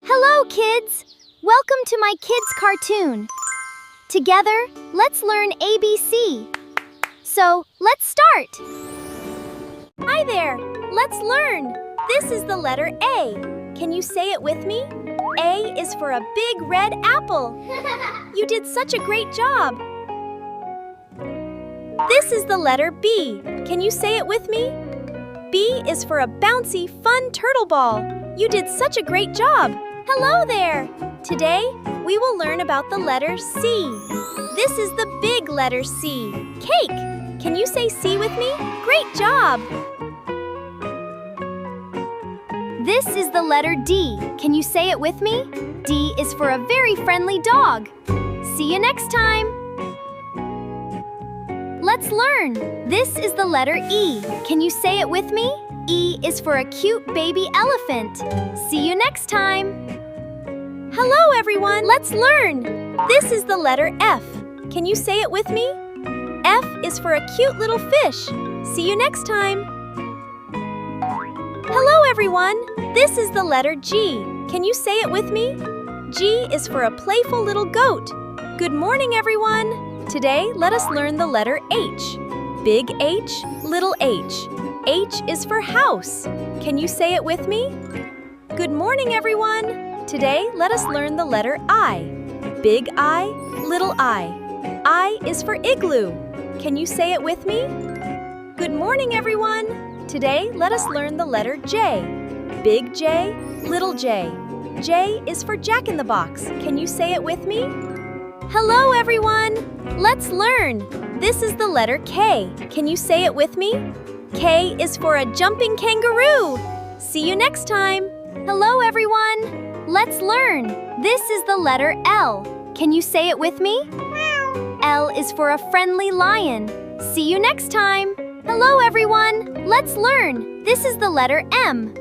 Hello, kids! Welcome to my kids' cartoon. Together, let's learn ABC. So, let's start! Hi there! Let's learn! This is the letter A. Can you say it with me? A is for a big red apple. You did such a great job! This is the letter B. Can you say it with me? B is for a bouncy, fun turtle ball. You did such a great job! Hello there! Today, we will learn about the letter C. This is the big letter C. Cake! Can you say C with me? Great job! This is the letter D. Can you say it with me? D is for a very friendly dog. See you next time! Let's learn! This is the letter E. Can you say it with me? E is for a cute baby elephant. See you next time! Hello everyone! Let's learn! This is the letter F. Can you say it with me? F is for a cute little fish. See you next time! Hello everyone! This is the letter G. Can you say it with me? G is for a playful little goat. Good morning everyone! Today, let us learn the letter H. Big H, little h. H is for house. Can you say it with me? Good morning everyone! Today, let us learn the letter I. Big I, little I. I is for igloo. Can you say it with me? Good morning everyone! Today, let us learn the letter J. Big J, little j. J is for jack-in-the-box. Can you say it with me? Hello everyone! Let's learn! This is the letter K. Can you say it with me? K is for a jumping kangaroo. See you next time! Hello everyone! Let's learn! This is the letter L. Can you say it with me? L is for a friendly lion. See you next time! Hello everyone! Let's learn! This is the letter M.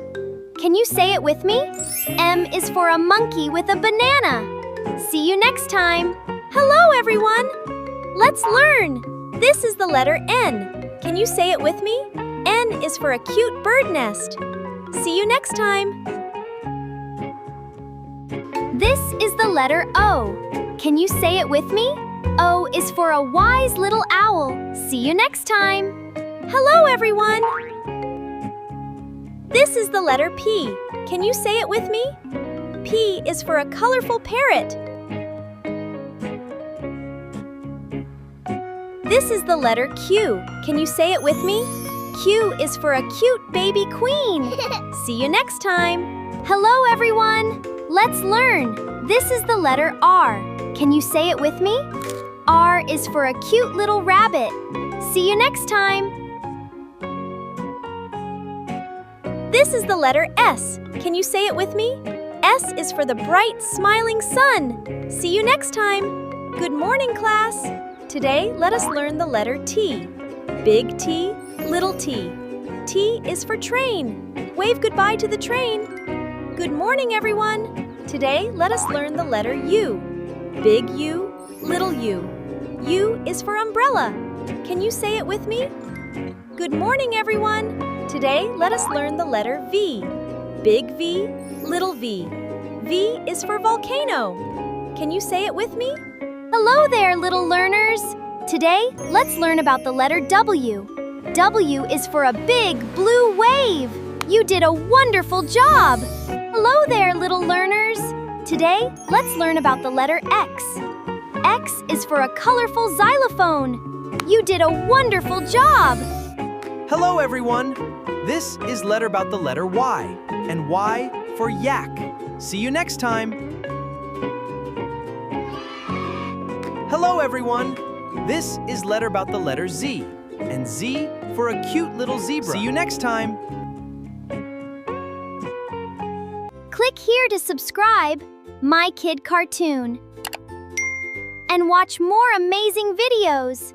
Can you say it with me? M is for a monkey with a banana. See you next time! Hello everyone! Let's learn! This is the letter N. Can you say it with me? N is for a cute bird nest. See you next time! This is the letter O. Can you say it with me? O is for a wise little owl. See you next time! Hello everyone! This is the letter P. Can you say it with me? P is for a colorful parrot. This is the letter Q. Can you say it with me? Q is for a cute baby queen. See you next time! Hello everyone! Let's learn! This is the letter R. Can you say it with me? R is for a cute little rabbit. See you next time! This is the letter S. Can you say it with me? S is for the bright, smiling sun. See you next time! Good morning, class! Today, let us learn the letter T. Big T, little t. T is for train. Wave goodbye to the train. Good morning, everyone! Today, let us learn the letter U. Big U, little u. U is for umbrella. Can you say it with me? Good morning, everyone! Today, let us learn the letter V. Big V, little v. V is for volcano. Can you say it with me? Hello there, little learners! Today, let's learn about the letter W. W is for a big blue wave. You did a wonderful job! Hello there, little learners! Today, let's learn about the letter X. X is for a colorful xylophone. You did a wonderful job! Hello everyone! This is letter about the letter Y, and Y for yak. See you next time! Hello everyone! This is letter about the letter Z, and Z for a cute little zebra. See you next time! Click here to subscribe, My Kid Cartoon, and watch more amazing videos.